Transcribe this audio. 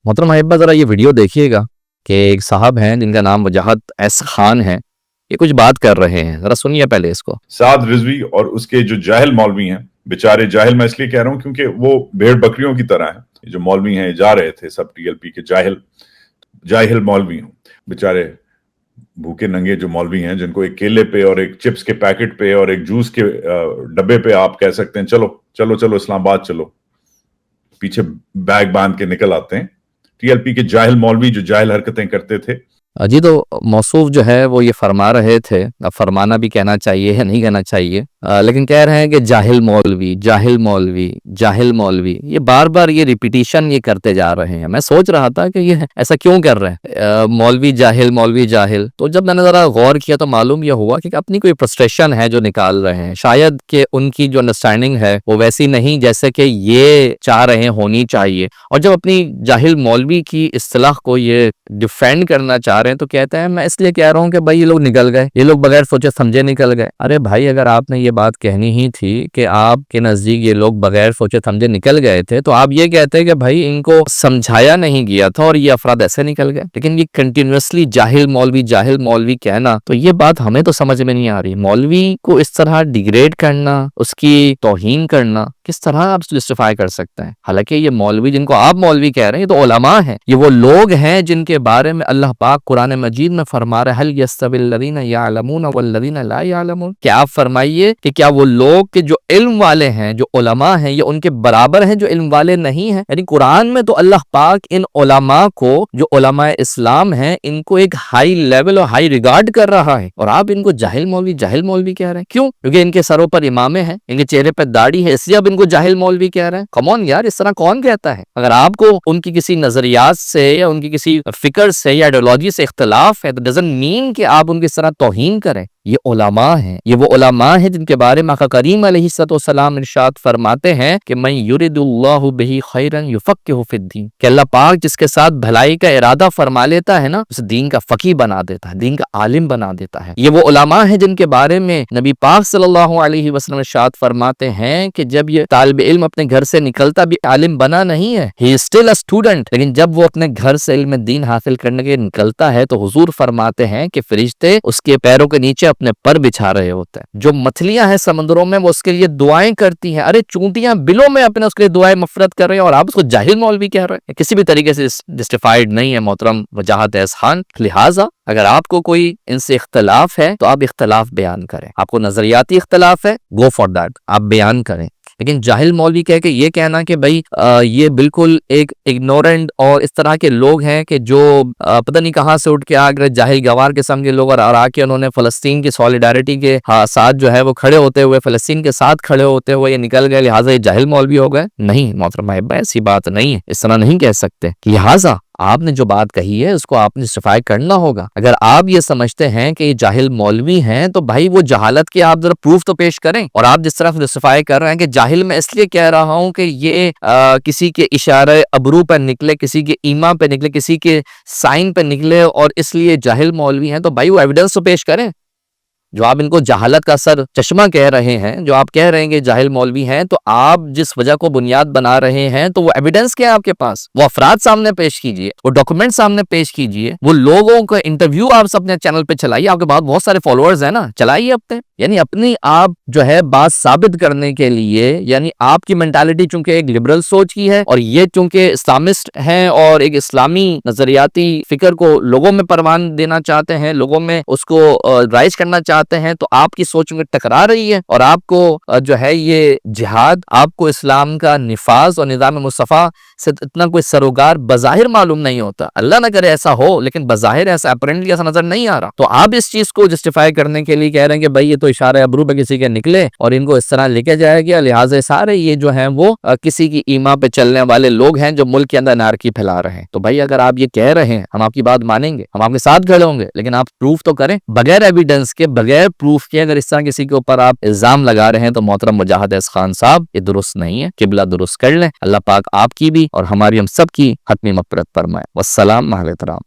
محترم احبہ ذرا یہ ویڈیو دیکھیے گا کہ ایک صاحب ہیں جن کا نام وجاہت ایس خان ہے، یہ کچھ بات کر رہے ہیں، ذرا سنیے پہلے اس کو۔ سعد رضوی اور اس کے جو جاہل مولوی ہیں، بیچارے جاہل میں اس لیے کہہ رہا ہوں کیونکہ وہ بھیڑ بکریوں کی طرح ہیں، جو مولوی ہیں جا رہے تھے سب ٹی ایل پی کے جاہل مولوی ہوں، بیچارے بھوکے ننگے جو مولوی ہیں جن کو ایک کیلے پہ اور ایک چپس کے پیکٹ پہ اور ایک جوس کے ڈبے پہ آپ کہہ سکتے ہیں چلو اسلام آباد چلو، پیچھے بیگ باندھ کے نکل آتے ہیں۔ ٹی ایل پی کے جاہل مولوی جو جاہل حرکتیں کرتے تھے۔ جی تو موصوف جو ہے وہ یہ فرما رہے تھے، اب فرمانا بھی کہنا چاہیے یا نہیں کہنا چاہیے، لیکن کہہ رہے ہیں کہ جاہل مولوی یہ بار بار یہ ریپیٹیشن یہ کرتے جا رہے ہیں۔ میں سوچ رہا تھا کہ یہ ایسا کیوں کر رہے ہیں، مولوی جاہل۔ تو جب میں نے ذرا غور کیا تو معلوم یہ ہوا کہ اپنی کوئی فرسٹریشن ہے جو نکال رہے ہیں، شاید کہ ان کی جو انڈرسٹینڈنگ ہے وہ ویسی نہیں جیسے کہ یہ چاہ رہے ہیں ہونی چاہیے، اور جب اپنی جاہل مولوی کی اصطلاح کو یہ ڈیفینڈ کرنا چاہ رہے ہیں تو کہتے ہیں میں اس لیے کہہ رہا ہوں کہ بھائی یہ لوگ نکل گئے، یہ لوگ بغیر سوچے سمجھے نکل گئے۔ ارے بھائی اگر آپ نے یہ بات کہنی ہی تھی کہ آپ کے نزدیک یہ لوگ بغیر سوچے سمجھے نکل گئے تھے تو آپ یہ کہتے کہ بھائی ان کو سمجھایا نہیں گیا تھا اور یہ افراد ایسے نکل گئے، لیکن یہ کنٹینیوسلی جاہل مولوی کہنا، تو یہ بات ہمیں تو سمجھ میں نہیں آ رہی۔ مولوی کو اس طرح ڈیگریڈ کرنا، اس کی توہین کرنا کس طرح آپ جسٹیفائی کر سکتے ہیں؟ حالانکہ یہ مولوی جن کو آپ مولوی کہہ رہے ہیں یہ تو علماء ہیں، یہ وہ لوگ ہیں جن کے بارے میں اللہ پاک قرآن مجید میں فرما رہے هل يستوي الذين يعلمون والذين لا يعلمون، کہ آپ فرمائیے کہ کیا وہ لوگ کہ جو علم والے ہیں، جو علماء ہیں، یہ ان کے برابر ہیں جو علم والے نہیں ہیں؟ یعنی قرآن میں تو اللہ پاک ان علماء کو، جو علماء اسلام ہیں، ان کو ایک ہائی لیول اور ہائی ریگارڈ کر رہا ہے، اور آپ ان کو جاہل مولوی کہہ رہے ہیں۔ کیوں؟ کیونکہ ان کے سروں پر امامے ہیں، ان کے چہرے پر داڑھی ہے، اس لیے اب ان کو جاہل مولوی کہہ رہے ہیں۔ کم آن یار، اس طرح کون کہتا ہے؟ اگر آپ کو ان کی کسی نظریات سے یا ان کی کسی فکر سے یا آئیڈیالوجی سے اختلاف ہے تو ڈزنٹ مین کہ آپ ان کی اس طرح توہین کریں۔ یہ علماء ہیں، یہ وہ علماء ہیں جن کے بارے میں آقا کریم علیہ السلام ارشاد فرماتے ہیں کہ من یرد اللہ بہ خیرا یفقہہ فی الدین، کہ اللہ پاک جس کے ساتھ بھلائی کا ارادہ فرما لیتا ہے نا، اسے دین کا فقیہ بنا دیتا ہے، دین کا عالم بنا دیتا ہے۔ یہ وہ علماء ہیں جن کے بارے میں نبی پاک صلی اللہ علیہ وسلم ارشاد فرماتے ہیں کہ جب یہ طالب علم اپنے گھر سے نکلتا بھی عالم بنا نہیں ہے، ہی از اسٹل اے اسٹوڈنٹ، لیکن جب وہ اپنے گھر سے علم دین حاصل کرنے کے نکلتا ہے تو حضور فرماتے ہیں کہ فرشتے اس کے پیروں کے نیچے اپنے پر بچھا رہے ہوتے ہیں۔ جو مچھلیاں ہیں سمندروں میں وہ اس کے لیے دعائیں کرتی ہیں، ارے چونٹیاں بلوں میں اپنے اس کے لیے دعائیں مغفرت کر رہے ہیں، اور آپ اس کو جاہل مولوی کہہ رہے ہیں۔ کسی بھی طریقے سے جسٹیفائیڈ نہیں ہے محترم وجاہت ایس خان۔ لہٰذا اگر آپ کو کوئی ان سے اختلاف ہے تو آپ اختلاف بیان کریں، آپ کو نظریاتی اختلاف ہے گو فار دیٹ، آپ بیان کریں، لیکن جاہل مولوی کہہ کے یہ کہنا کہ بھائی یہ بالکل ایک اگنورنٹ اور اس طرح کے لوگ ہیں کہ جو پتہ نہیں کہاں سے اٹھ کے آ گئے، جاہل گوار قسم کے لوگ، اور آ کے انہوں نے فلسطین کی سولیڈیرٹی کے ساتھ جو ہے وہ کھڑے ہوتے ہوئے، فلسطین کے ساتھ کھڑے ہوتے ہوئے یہ نکل گئے، لہٰذا یہ جاہل مولوی ہو گئے۔ نہیں محترم احبہ، ایسی بات نہیں ہے، اس طرح نہیں کہہ سکتے۔ لہٰذا آپ نے جو بات کہی ہے اس کو آپ نے جسٹیفائی کرنا ہوگا۔ اگر آپ یہ سمجھتے ہیں کہ یہ جاہل مولوی ہیں تو بھائی وہ جہالت کے آپ ذرا پروف تو پیش کریں، اور آپ جس طرح جسٹیفائی کر رہے ہیں کہ جاہل میں اس لیے کہہ رہا ہوں کہ یہ کسی کے اشارہ ابرو پہ نکلے، کسی کے ایما پہ نکلے، کسی کے سائن پہ نکلے اور اس لیے جاہل مولوی ہیں، تو بھائی وہ ایویڈنس تو پیش کریں۔ جو آپ ان کو جہالت کا سر چشمہ کہہ رہے ہیں، جو آپ کہہ رہے ہیں کہ جاہل مولوی ہیں، تو آپ جس وجہ کو بنیاد بنا رہے ہیں تو وہ ایویڈنس کیا ہے آپ کے پاس؟ وہ افراد سامنے پیش کیجئے، وہ ڈاکومنٹ سامنے پیش کیجئے، وہ لوگوں کا انٹرویو آپ اپنے چینل پہ چلائیے، آپ کے بعد بہت سارے فالوورز ہیں نا، چلائیے اپنے، یعنی اپنی آپ جو ہے بات ثابت کرنے کے لیے، یعنی آپ کی مینٹالٹی چونکہ ایک لبرل سوچ کی ہے اور یہ چونکہ اسلامسٹ ہیں اور ایک اسلامی نظریاتی فکر کو لوگوں میں پروان دینا چاہتے ہیں، لوگوں میں اس کو رائج کرنا چاہتے ہیں، تو آپ کی سوچ میں ٹکرا رہی ہے، اور آپ کو جو ہے یہ جہاد، آپ کو اسلام کا نفاذ اور نظام مصطفیٰ سے اتنا کوئی سروکار بظاہر معلوم نہیں ہوتا۔ اللہ نہ کرے ایسا ہو، لیکن بظاہر ایسا اپرنٹلی ایسا نظر نہیں آ رہا، تو آپ اس چیز کو جسٹیفائی کرنے کے لیے کہہ رہے ہیں کہ بھائی یہ تو اشارہ ابرو پہ کسی کے نکلے اور ان کو اس طرح لے کے جایا گیا، لہٰذا سارے یہ جو ہیں وہ کسی کی ایما پہ چلنے والے لوگ ہیں جو ملک کے اندر انارکی پھیلا رہے ہیں۔ تو بھائی اگر آپ یہ کہہ رہے ہیں ہم آپ کی بات مانیں گے، ہم آپ کے ساتھ کھڑے ہوں گے، لیکن آپ پروف تو کریں۔ بغیر ایویڈنس کے، بغیر پروف کے اگر اس طرح کسی کے اوپر آپ الزام لگا رہے ہیں تو محترم وجاہت ایس خان صاحب یہ درست نہیں ہے، قبلہ درست کر لیں۔ اللہ پاک آپ کی بھی اور ہماری ہم سب کی حتمی مغفرت فرمائے۔ والسلام، مع الاحترام۔